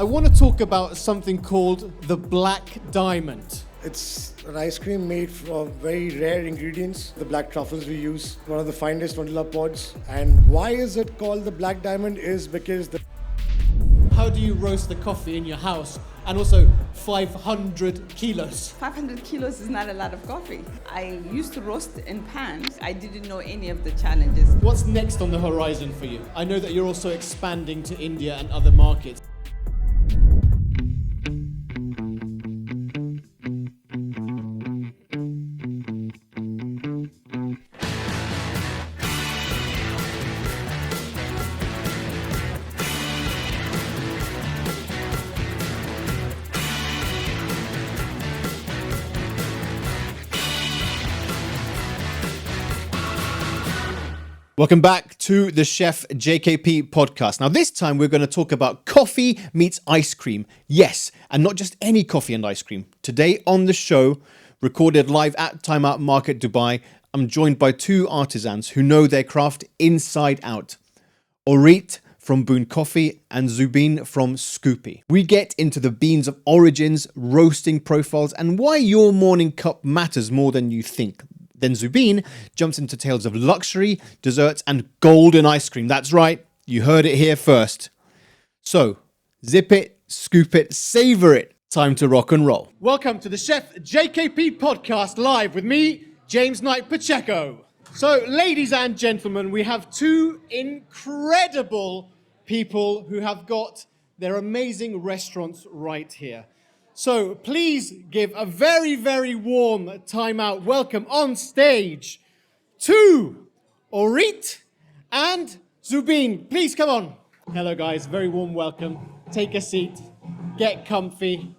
I want to talk about something called the Black Diamond. It's an ice cream made from very rare ingredients, the black truffles we use, one of the finest vanilla pods. And why is it called the Black Diamond is because How do you roast the coffee in your house? And also 500 kilos. 500 kilos is not a lot of coffee. I used to roast in pans. I didn't know any of the challenges. What's next on the horizon for you? I know that you're also expanding to India and other markets. Welcome back to the Chef JKP Podcast. Now, this time we're going to talk about coffee meets ice cream. Yes, and not just any coffee and ice cream. Today on the show, recorded live at Time Out Market Dubai, I'm joined by two artisans who know their craft inside out. Orit from Boon Coffee and Zubin from Scoopi. We get into the beans of origins, roasting profiles, and why your morning cup matters more than you think. Then Zubin jumps into tales of luxury, desserts, and golden ice cream. That's right, you heard it here first. So, zip it, scoop it, savor it. Time to rock and roll. Welcome to the Chef JKP Podcast live with me, James Knight-Pacheco. So, ladies and gentlemen, we have two incredible people who have got their amazing restaurants right here. So please give a very, very warm time-out welcome on stage to Orit and Zubin. Please come on. Hello guys, very warm welcome. Take a seat, get comfy.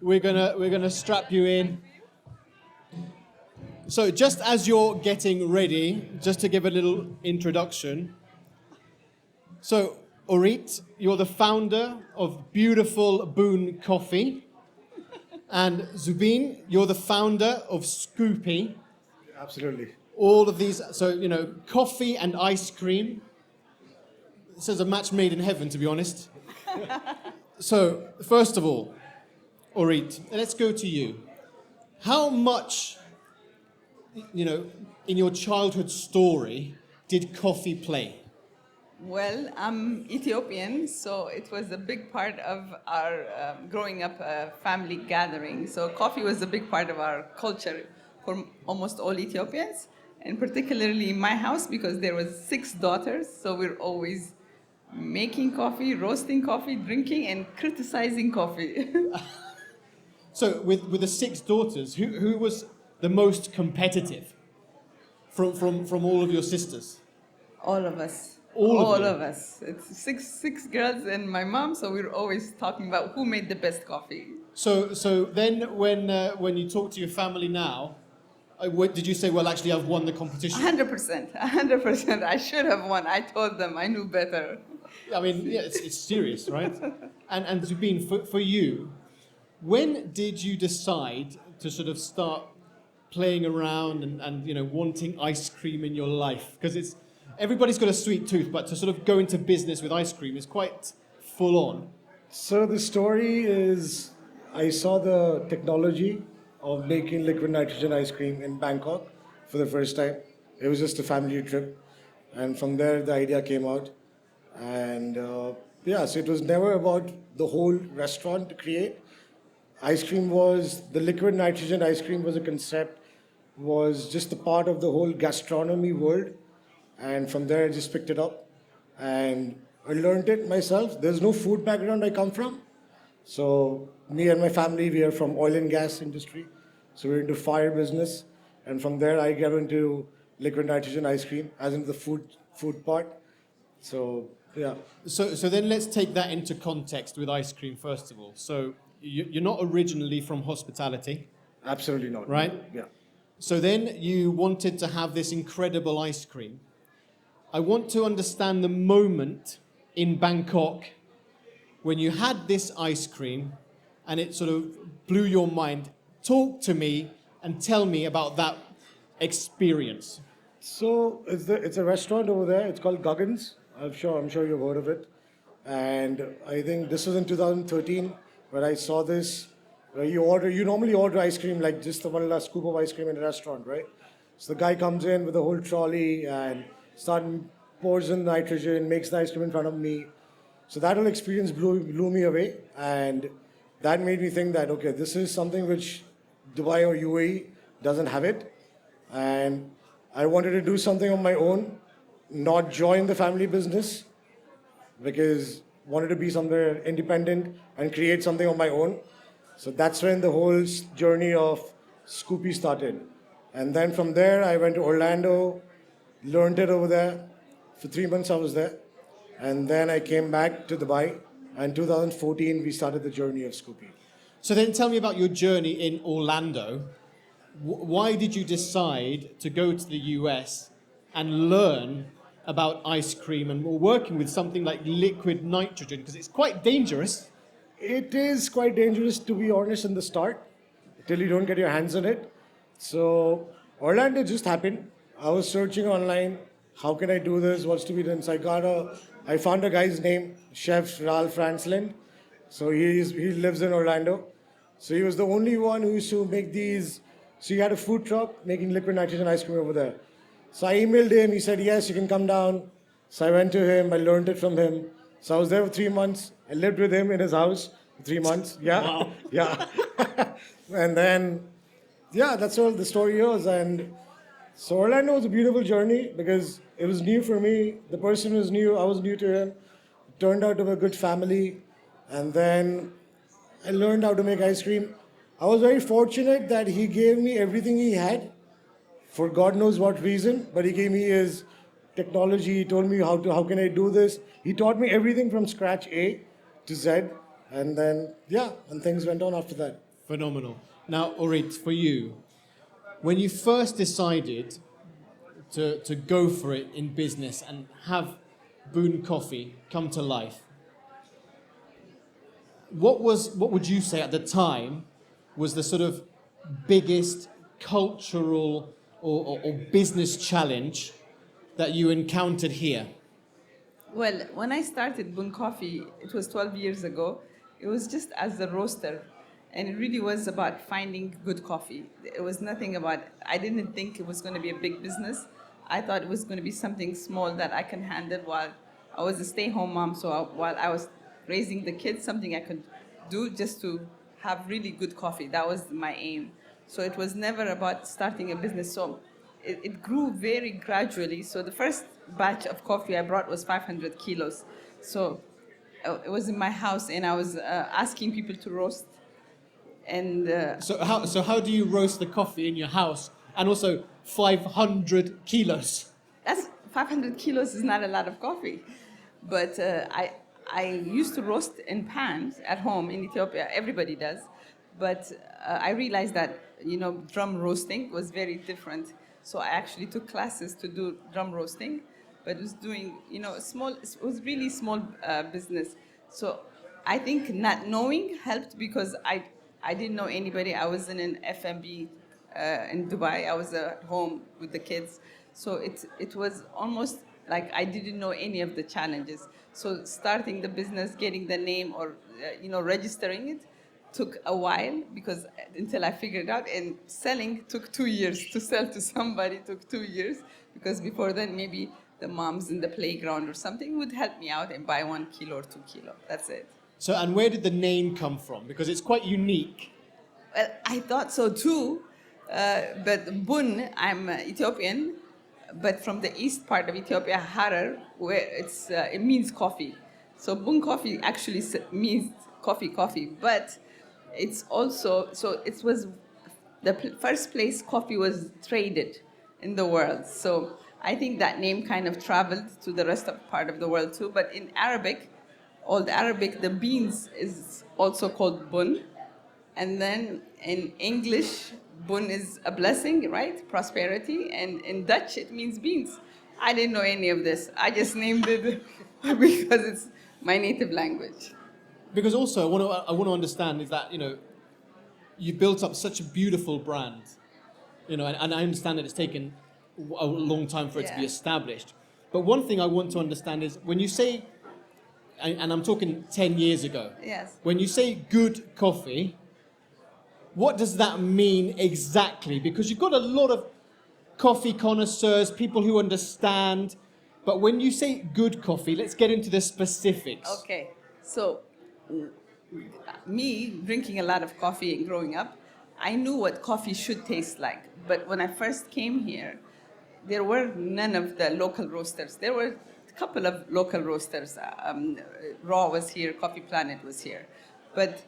We're gonna strap you in. So just as you're getting ready, just to give a little introduction. So Orit, you're the founder of beautiful Boon Coffee. And Zubin, you're the founder of Scoopi. absolutely. All of these, so, coffee and ice cream. This is a match made in heaven, to be honest. So, first of all, Orit, let's go to you. How much, in your childhood story, did coffee play? Well, I'm Ethiopian, so it was a big part of our growing up family gathering. So coffee was a big part of our culture for almost all Ethiopians, and particularly in my house because there was 6 daughters. So we're always making coffee, roasting coffee, drinking, and criticizing coffee. So with the 6 daughters, who was the most competitive from all of your sisters? All of us. All of us. It's six girls and my mom, so we're always talking about who made the best coffee. So then when you talk to your family now, what did you say? Well, actually, I've won the competition. 100%. I should have won. I told them I knew better. I mean, yeah, it's serious, right? And Zubin, for you, when did you decide to sort of start playing around and wanting ice cream in your life? Because everybody's got a sweet tooth, but to sort of go into business with ice cream is quite full on. So the story is, I saw the technology of making liquid nitrogen ice cream in Bangkok for the first time. It was just a family trip. And from there, the idea came out. And so it was never about the whole restaurant to create. The liquid nitrogen ice cream was a concept, was just a part of the whole gastronomy world. And from there, I just picked it up and I learned it myself. There's no food background I come from. So me and my family, we are from oil and gas industry. So we're into fire business. And from there, I get into liquid nitrogen ice cream, as in the food part. So, yeah. So then let's take that into context with ice cream, first of all. So you're not originally from hospitality. Absolutely not. Right? Yeah. So then you wanted to have this incredible ice cream. I want to understand the moment in Bangkok when you had this ice cream and it sort of blew your mind. Talk to me and tell me about that experience. So it's a restaurant over there. It's called Guggins. I'm sure you've heard of it. And I think this was in 2013 where I saw this. Where you normally order ice cream like just the one last scoop of ice cream in a restaurant, right? So the guy comes in with a whole trolley and pours in nitrogen, makes the ice cream in front of me. So that whole experience blew me away, and that made me think that okay, this is something which Dubai or UAE doesn't have it, and I wanted to do something on my own, not join the family business, because wanted to be somewhere independent and create something on my own. So that's when the whole journey of Scoopi started. And then from there, I went to Orlando, learned it over there. For 3 months, I was there. And then I came back to Dubai. And 2014, we started the journey of Scoopi. So then tell me about your journey in Orlando. Why did you decide to go to the US and learn about ice cream and working with something like liquid nitrogen? Because it's quite dangerous. It is quite dangerous, to be honest, in the start, till you don't get your hands on it. So Orlando just happened. I was searching online, how can I do this, what's to be done. So I found a guy's name, Chef Ralph Fransland. So he lives in Orlando. So he was the only one who used to make these. So he had a food truck making liquid nitrogen ice cream over there. So I emailed him, he said, yes, you can come down. So I went to him, I learned it from him. So I was there for 3 months. I lived with him in his house for 3 months. Yeah. Wow. Yeah. And then, yeah, that's all the story is. And so Orlando was a beautiful journey because it was new for me. The person was new. I was new to him. It turned out to be a good family. And then I learned how to make ice cream. I was very fortunate that he gave me everything he had for God knows what reason, but he gave me his technology. He told me how can I do this. He taught me everything from scratch, A to Z. And then, and things went on after that. Phenomenal. Now, Orit, for you, when you first decided to go for it in business and have Boon Coffee come to life, what would you say at the time was the sort of biggest cultural or business challenge that you encountered here? Well, when I started Boon Coffee, it was 12 years ago. It was just as a roaster, and it really was about finding good coffee. It was nothing about, I didn't think it was going to be a big business. I thought it was going to be something small that I can handle while I was a stay-home mom. So while I was raising the kids, something I could do just to have really good coffee. That was my aim. So it was never about starting a business. So it grew very gradually. So the first batch of coffee I brought was 500 kilos. So it was in my house, and I was asking people to roast. And So how do you roast the coffee in your house, and also 500 kilos? that's 500 kilos is not a lot of coffee. But I used to roast in pans at home in Ethiopia. Everybody does. But I realized that, drum roasting was very different. So I actually took classes to do drum roasting, but was doing, it was really small business. So I think not knowing helped because I didn't know anybody. I was in an F&B in Dubai. I was at home with the kids. So it was almost like I didn't know any of the challenges. So starting the business, getting the name or, registering it took a while because until I figured it out, and selling took 2 years. To sell to somebody took 2 years because before then maybe the moms in the playground or something would help me out and buy 1 kilo or 2 kilo. That's it. So, and where did the name come from? Because it's quite unique. Well, I thought so too, but Boon, I'm Ethiopian, but from the east part of Ethiopia, Harar, where it means coffee. So Boon coffee actually means coffee, but it's also, so it was the first place coffee was traded in the world. So I think that name kind of traveled to the rest of part of the world too. But in Arabic, Old Arabic, the beans is also called bun. And then in English, bun is a blessing, right? Prosperity. And in Dutch, it means beans. I didn't know any of this. I just named it because it's my native language. Because also, I want to understand is that, you built up such a beautiful brand, and I understand that it's taken a long time for it to be established. But one thing I want to understand is when you say and I'm talking 10 years ago. Yes. When you say good coffee, what does that mean exactly? Because you've got a lot of coffee connoisseurs, people who understand. But when you say good coffee, let's get into the specifics. Okay. So, me drinking a lot of coffee and growing up, I knew what coffee should taste like. But when I first came here, there were none of the local roasters. There were a couple of local roasters. Raw was here, Coffee Planet was here. But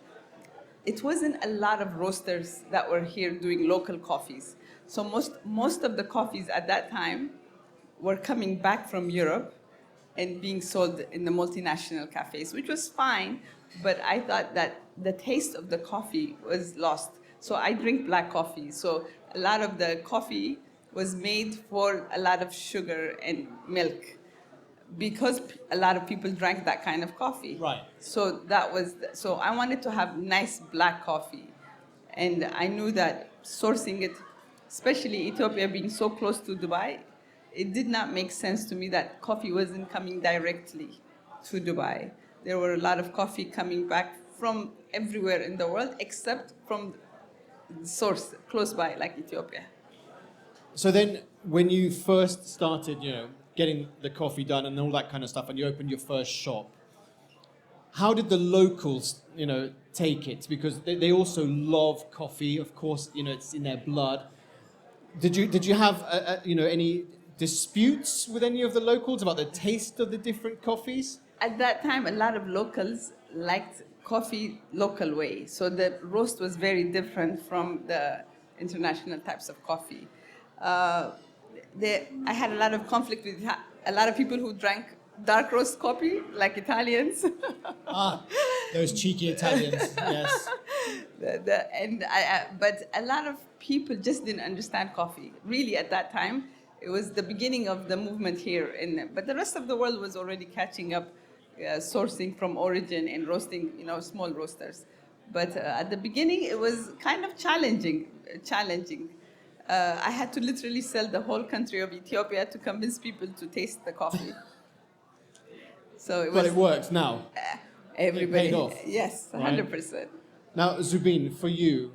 it wasn't a lot of roasters that were here doing local coffees. So most of the coffees at that time were coming back from Europe and being sold in the multinational cafes, which was fine, but I thought that the taste of the coffee was lost. So I drink black coffee. So a lot of the coffee was made for a lot of sugar and milk because a lot of people drank that kind of coffee. Right. So so I wanted to have nice black coffee. And I knew that sourcing it, especially Ethiopia being so close to Dubai, it did not make sense to me that coffee wasn't coming directly to Dubai. There were a lot of coffee coming back from everywhere in the world except from the source close by, like Ethiopia. So then, when you first started, getting the coffee done and all that kind of stuff, and you opened your first shop, how did the locals, take it? Because they also love coffee. Of course, it's in their blood. Did you have any disputes with any of the locals about the taste of the different coffees? At that time, a lot of locals liked coffee local way. So the roast was very different from the international types of coffee. I had a lot of conflict with a lot of people who drank dark roast coffee, like Italians. Those cheeky Italians, yes. But a lot of people just didn't understand coffee. Really, at that time, it was the beginning of the movement here. But the rest of the world was already catching up, sourcing from origin and roasting, small roasters. But at the beginning, it was kind of challenging. I had to literally sell the whole country of Ethiopia to convince people to taste the coffee. But it works now. Everybody, It paid off, yes, right? 100%. Now, Zubin, for you,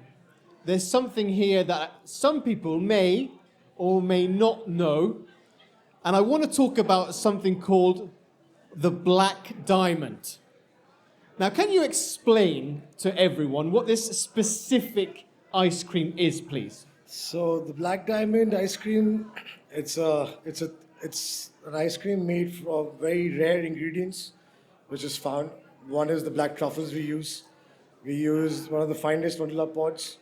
there's something here that some people may or may not know, and I want to talk about something called the black diamond. Now, can you explain to everyone what this specific ice cream is, please? So the black diamond ice cream, it's an ice cream made from very rare ingredients, which is found. One is the black truffles we use. We use one of the finest vanilla pods,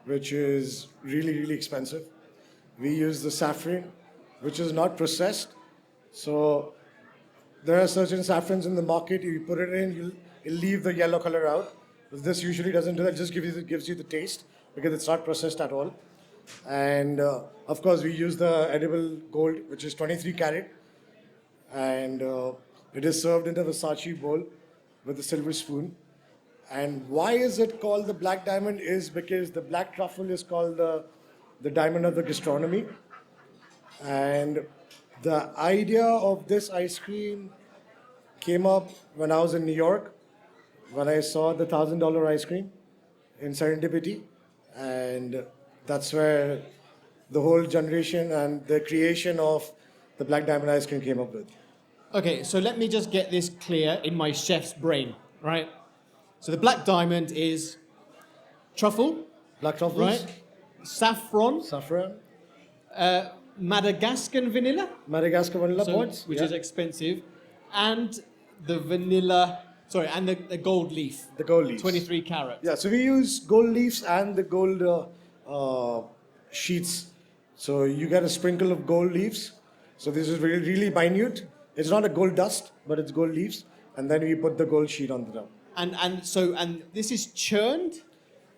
which is really, really expensive. We use the saffron, which is not processed. So there are certain saffrons in the market. You put it in, you'll leave the yellow color out. But this usually doesn't do that. It just gives you the taste because it's not processed at all. And of course, we use the edible gold, which is 23 karat. And it is served in a Versace bowl with a silver spoon. And why is it called the black diamond is because the black truffle is called the diamond of the gastronomy. And the idea of this ice cream came up when I was in New York, when I saw the $1,000 ice cream in Serendipity. And that's where the whole generation and the creation of the black diamond ice cream came up with. Okay, so let me just get this clear in my chef's brain, right? So the black diamond is truffle, Black truffles, right? Saffron, saffron, Madagascan vanilla, Madagascar vanilla pods, which is expensive, and the the gold leaf. the gold leaves. 23 carat. Yeah, so we use gold leaves and the gold sheets. So you get a sprinkle of gold leaves. So this is really, really minute. It's not a gold dust, but it's gold leaves. And then we put the gold sheet on the top. And this is churned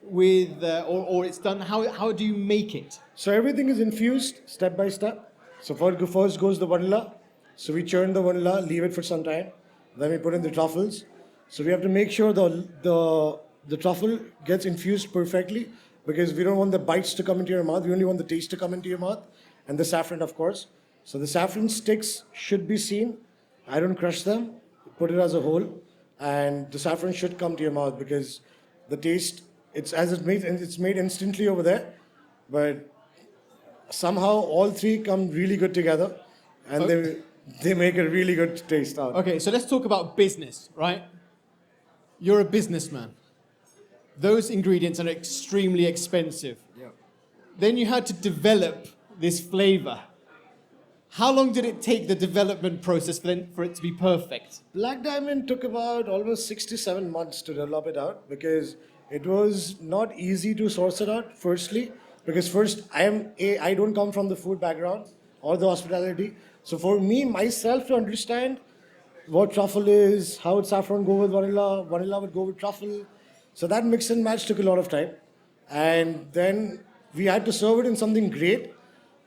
with, or it's done, how do you make it? So everything is infused step by step. So first goes the vanilla. So we churn the vanilla, leave it for some time. Then we put in the truffles. So we have to make sure the truffle gets infused perfectly because we don't want the bites to come into your mouth. We only want the taste to come into your mouth. And the saffron, of course. So the saffron sticks should be seen. I don't crush them. put it as a whole, and the saffron should come to your mouth because the taste, it's made instantly over there, but somehow all three come really good together, and they make a really good taste out. Okay, so let's talk about business, right? You're a businessman. Those ingredients are extremely expensive. Yeah. Then you had to develop this flavor. How long did it take the development process for it to be perfect? Black Diamond took about almost 6 to 7 months to develop it out because it was not easy to source it out, firstly. Because first, I don't come from the food background or the hospitality. So for me, myself, to understand what truffle is, how would saffron go with vanilla, vanilla would go with truffle. So that mix and match took a lot of time. And then we had to serve it in something great.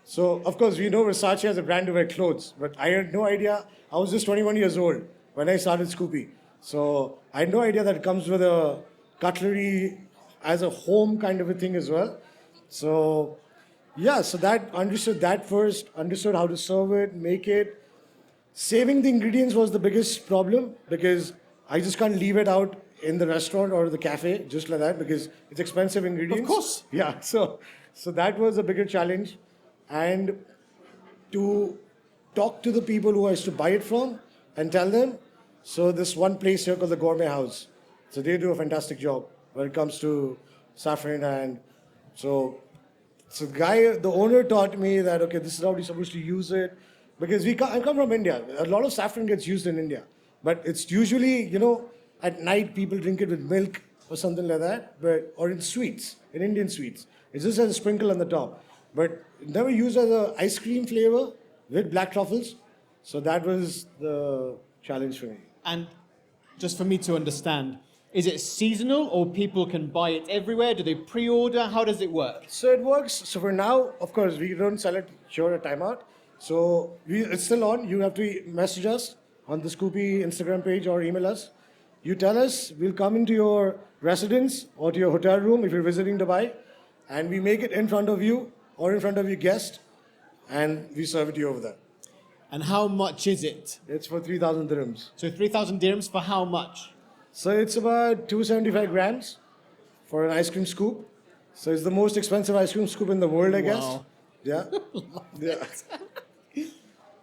So, of course, we know Versace as a brand to wear clothes, but I had no idea. I was just 21 years old when I started Scoopi. So I had no idea that it comes with a cutlery as a home kind of a thing as well. So, yeah, so understood that first, understood how to serve it, make it. Saving the ingredients was the biggest problem because I just can't leave it out in the restaurant or the cafe just like that because it's expensive ingredients. Of course. Yeah, so that was a bigger challenge. And to talk to the people who I used to buy it from and tell them, so this one place here called the Gourmet House. So they do a fantastic job when it comes to saffron. And so the owner taught me that, okay, this is how you're supposed to use it. Because I come from India. A lot of saffron gets used in India. But it's usually, at night people drink it with milk or something like that, or in sweets, in Indian sweets. It's just as a sprinkle on the top. But never used as an ice cream flavor with black truffles. So that was the challenge for me. And just for me to understand, is it seasonal or people can buy it everywhere? Do they pre-order? How does it work? So it works. So for now, of course, we don't sell it sure at timeout. So it's still on. You have to message us on the Scoopi Instagram page or email us. You tell us, we'll come into your residence or to your hotel room if you're visiting Dubai, and we make it in front of you or in front of your guest, and we serve it to you over there. And how much is it? It's for 3,000 dirhams. So 3,000 dirhams for how much? So it's about 275 grams for an ice cream scoop. So it's the most expensive ice cream scoop in the world, I guess. Wow. Yeah. Yeah.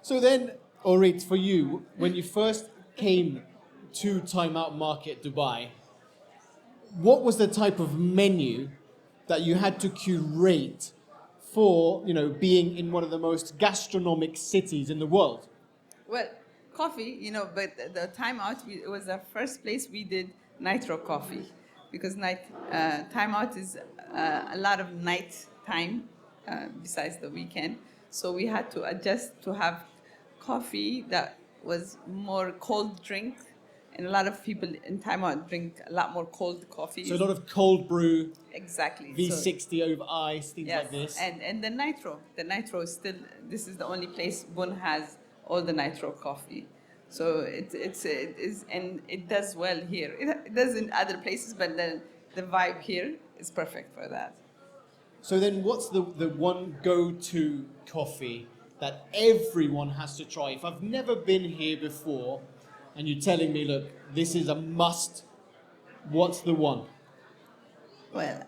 So then, Orit, for you, when you first came to Time Out Market Dubai, what was the type of menu that you had to curate for, being in one of the most gastronomic cities in the world? Well, coffee, but the Time Out, it was the first place we did nitro coffee because Time Out is a lot of night time besides the weekend. So we had to adjust to have coffee that was more cold drink, and a lot of people in Time Out drink a lot more cold coffee. So a lot of cold brew, exactly. V60 over ice, things Yes, like this. and the nitro is still, this is the only place Boon has all the nitro coffee. So it is, and it does well here. It does in other places, but the vibe here is perfect for that. So then what's the one go-to coffee that everyone has to try? If I've never been here before and you're telling me, look, this is a must, what's the one? Well,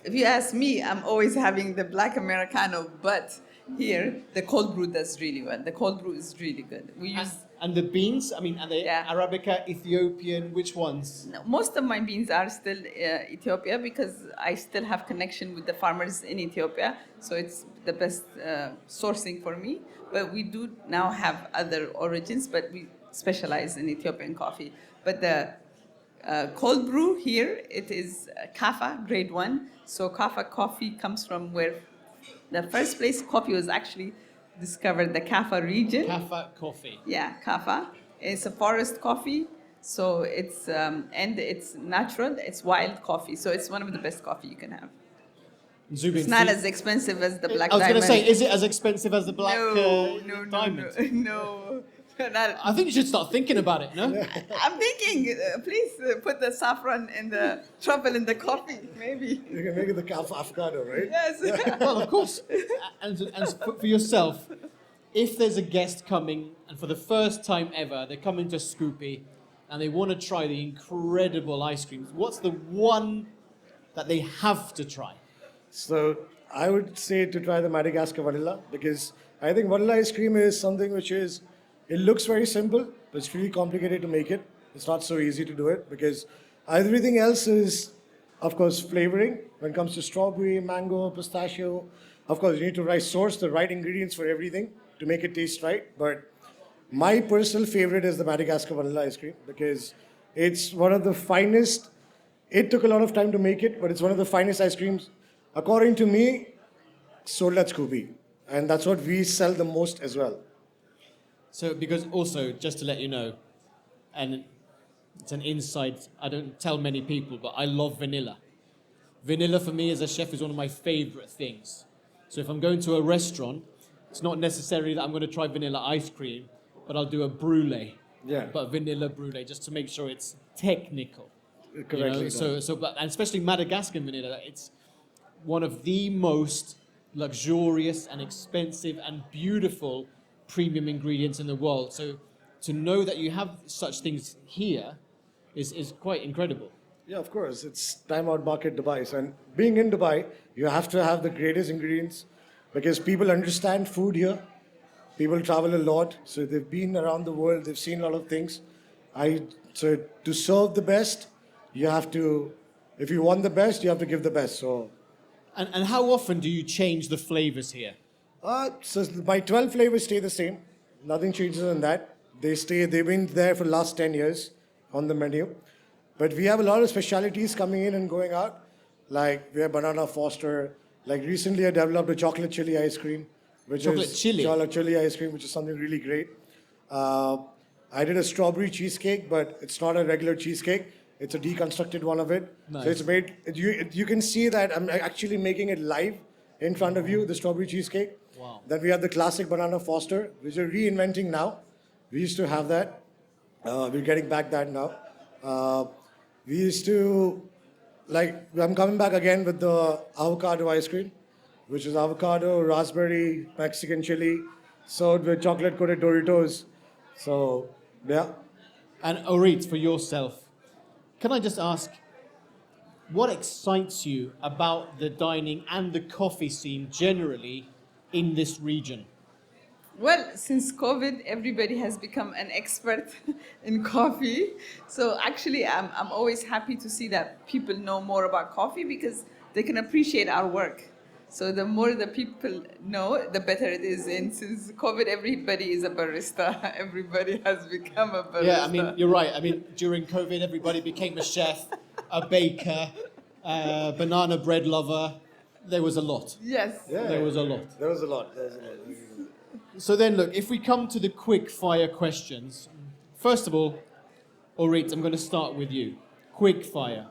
if you ask me, I'm always having the black Americano, but here the cold brew does really well. The cold brew is really good. We use and the beans, are they Arabica, Ethiopian, which ones? most of my beans are still Ethiopia because I still have connection with the farmers in Ethiopia, so it's the best sourcing for me. But we do now have other origins, but we specialize in Ethiopian coffee. But the cold brew here, it is Kafa, grade 1. So Kafa coffee comes from where the first place coffee was actually discovered, the Kafa region. Kafa coffee. Yeah, Kafa. It's a forest coffee. So it's, and it's natural, it's wild coffee. So it's one of the best coffee you can have. Zubin, It's not as expensive as the black I was diamond. going to say, is it as expensive as the black diamond? No. Not, I think you should start thinking about it, no? I'm thinking, please put the saffron and the truffle in the coffee, maybe. You can make it the avocado, right? Yes. Well, of course. And for yourself, if there's a guest coming and for the first time ever, they're coming to Scoopi and they want to try the incredible ice creams, what's the one that they have to try? So I would say to try the Madagascar vanilla because I think vanilla ice cream is something which is, it looks very simple, but it's really complicated to make it. It's not so easy to do it because everything else is, of course, flavoring. When it comes to strawberry, mango, pistachio, of course, you need to source the right ingredients for everything to make it taste right. But my personal favorite is the Madagascar vanilla ice cream because it's one of the finest. It took a lot of time to make it, but it's one of the finest ice creams, according to me, sold at Scoopi. And that's what we sell the most as well. So, because also, just to let you know, and it's an insight I don't tell many people, but I love vanilla. Vanilla for me as a chef is one of my favorite things. So if I'm going to a restaurant, it's not necessarily that I'm going to try vanilla ice cream, but I'll do a brulee. Yeah. But vanilla brulee, just to make sure it's technical. Correctly done. And especially Madagascan vanilla, it's one of the most luxurious and expensive and beautiful premium ingredients in the world. So to know that you have such things here is quite incredible. Yeah, of course. It's time out market Dubai. So, and being in Dubai, you have to have the greatest ingredients because people understand food here. People travel a lot, so they've been around the world. They've seen a lot of things. So to serve the best, you have to. If you want the best, you have to give the best. So. And how often do you change the flavors here? So my 12 flavors stay the same. Nothing changes in that. They've been there for the last 10 years on the menu. But we have a lot of specialities coming in and going out. Like we have banana foster. Like recently I developed a chocolate chili ice cream. Chocolate chili ice cream, which is something really great. I did a strawberry cheesecake, but it's not a regular cheesecake. It's a deconstructed one of it. Nice. So it's made, you can see that I'm actually making it live in front of you, the strawberry cheesecake. Wow. Then we have the classic banana foster, which we're reinventing now. We used to have that. We're getting back that now. We used to, I'm coming back again with the avocado ice cream, which is avocado, raspberry, Mexican chili, served with chocolate-coated Doritos. So, yeah. And Orit, for yourself, can I just ask, what excites you about the dining and the coffee scene generally in this region? Well, since COVID, everybody has become an expert in coffee. So actually, I'm always happy to see that people know more about coffee because they can appreciate our work. So the more the people know, the better it is. And since COVID, everybody is a barista. Everybody has become a barista. Yeah, I mean, you're right. I mean, during COVID, everybody became a chef, a baker, banana bread lover. There was a lot. Yes. Yeah. There was a lot. There was a lot. So then, look, if we come to the quick fire questions, first of all, Orit, I'm going to start with you. Quick fire.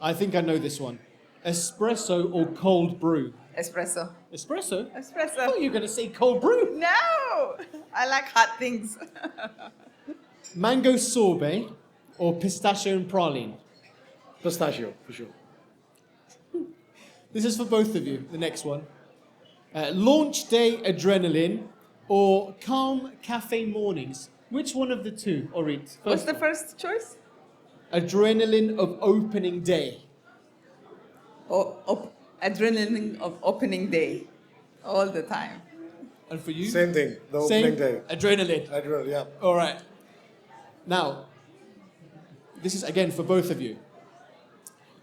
I think I know this one. Espresso or cold brew? Espresso. Espresso? Espresso. I thought you were going to say cold brew. No! I like hot things. Mango sorbet or pistachio and praline? Pistachio, for sure. This is for both of you, the next one. Launch day adrenaline or calm cafe mornings? Which one of the two, Orit? What's the first choice? Adrenaline of opening day. Adrenaline of opening day. All the time. And for you? Same thing, the opening day. Adrenaline. Adrenaline, yeah. All right. Now, this is again for both of you.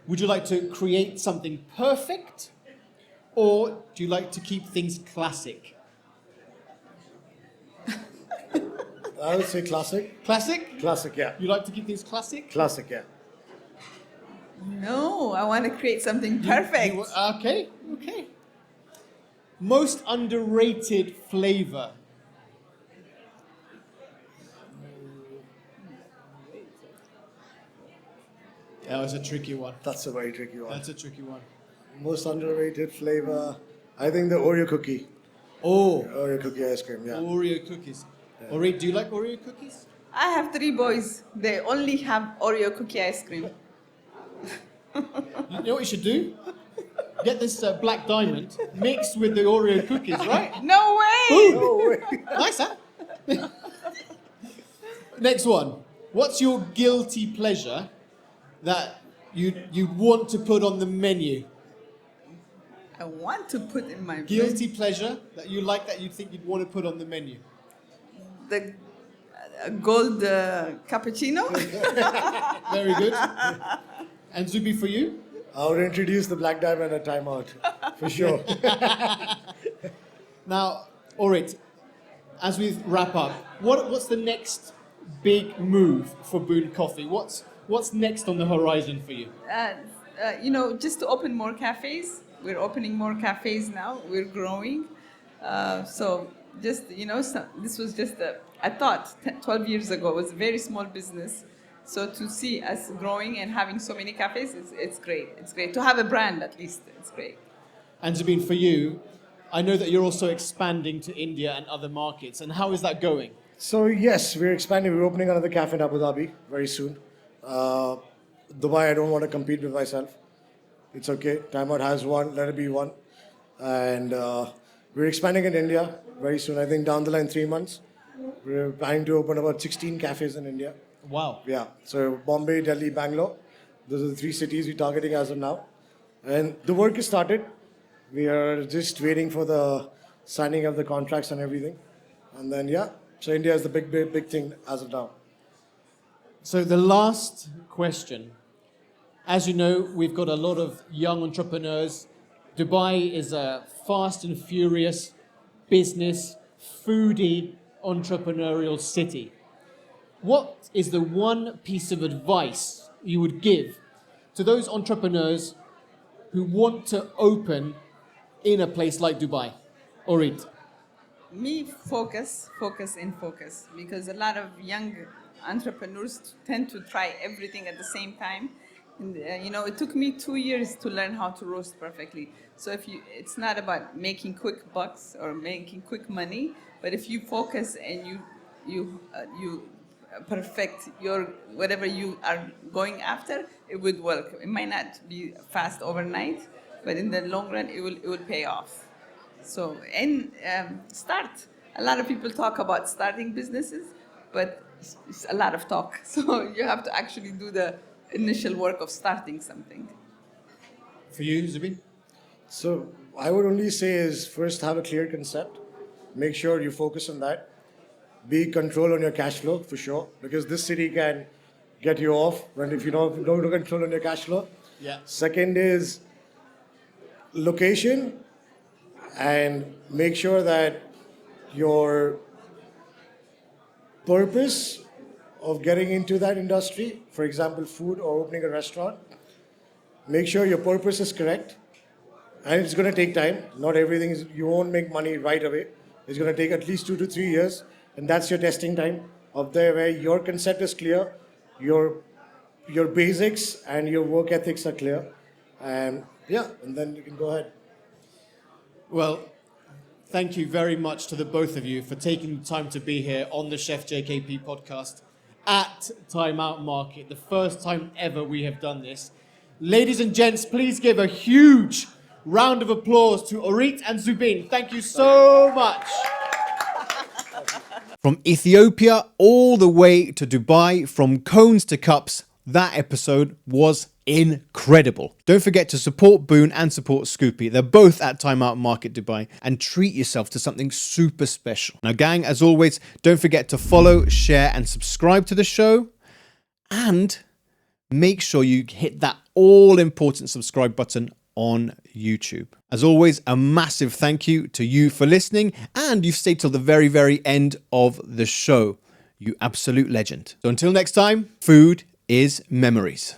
Would you like to create something perfect or do you like to keep things classic? I would say classic. Classic? Classic, yeah. You like to keep things classic? Classic, yeah. No, I want to create something perfect. Okay. Most underrated flavor. That was a tricky one. That's a very tricky one. That's a tricky one. Most underrated flavor, I think the Oreo cookie. Oh, Oreo cookie ice cream, yeah. Oreo cookies. Orit, do you like Oreo cookies? I have 3 boys. They only have Oreo cookie ice cream. You know what you should do? Get this black diamond mixed with the Oreo cookies, right? No way! Boom. No way. Nice, huh? Next one. What's your guilty pleasure that you want to put on the menu? I want to put in my Guilty pleasure that you like that you think you'd want to put on the menu. the gold cappuccino. Very good. And Zubi, for you? I would introduce the black diamond at timeout, for sure. Now, Orit, as we wrap up, what's the next big move for Boon Coffee? What's next on the horizon for you? Just to open more cafes. We're opening more cafes now. We're growing. This was just I thought 12 years ago, it was a very small business. So to see us growing and having so many cafes, it's great. It's great. To have a brand, at least, it's great. And Zubin, for you, I know that you're also expanding to India and other markets. And how is that going? So yes, we're expanding. We're opening another cafe in Abu Dhabi very soon. Dubai, I don't want to compete with myself. It's okay. Timeout has one. Let it be one. And we're expanding in India very soon. I think down the line, 3 months. We're planning to open about 16 cafes in India. Wow. Yeah. So Bombay, Delhi, Bangalore. Those are the 3 cities we're targeting as of now. And the work is started. We are just waiting for the signing of the contracts and everything. And then, yeah. So India is the big thing as of now. So the last question. As you know, we've got a lot of young entrepreneurs. Dubai is a fast and furious business, foodie, entrepreneurial city. What is the one piece of advice you would give to those entrepreneurs who want to open in a place like Dubai? Orit. Focus. Because a lot of young entrepreneurs tend to try everything at the same time. And, it took me 2 years to learn how to roast perfectly. So it's not about making quick bucks or making quick money, but if you focus and you perfect your whatever you are going after, it would work. It might not be fast overnight, but in the long run, it will pay off. So start. A lot of people talk about starting businesses, but it's a lot of talk. So you have to actually do the initial work of starting something. For you, Zubin? So I would only say is first have a clear concept. Make sure you focus on that. Be control on your cash flow for sure, because this city can get you off if you don't control on your cash flow. Yeah. Second is location, and make sure that your purpose of getting into that industry, for example, food or opening a restaurant, make sure your purpose is correct. And it's going to take time. Not everything you won't make money right away. It's going to take at least 2 to 3 years. And that's your testing time of there where your concept is clear, your basics and your work ethics are clear. And then you can go ahead. Well, thank you very much to the both of you for taking the time to be here on the Chef JKP podcast at Time Out Market. The first time ever we have done this. Ladies and gents, please give a huge round of applause to Orit and Zubin. Thank you so much. From Ethiopia all the way to Dubai, from cones to cups, that episode was incredible. Don't forget to support Boon and support Scoopi. They're both at Time Out Market Dubai, and treat yourself to something super special. Now, gang, as always, don't forget to follow, share, and subscribe to the show. And make sure you hit that all-important subscribe button on YouTube. As always, a massive thank you to you for listening, and you've stayed till the very, very end of the show. You absolute legend. So until next time, food is memories.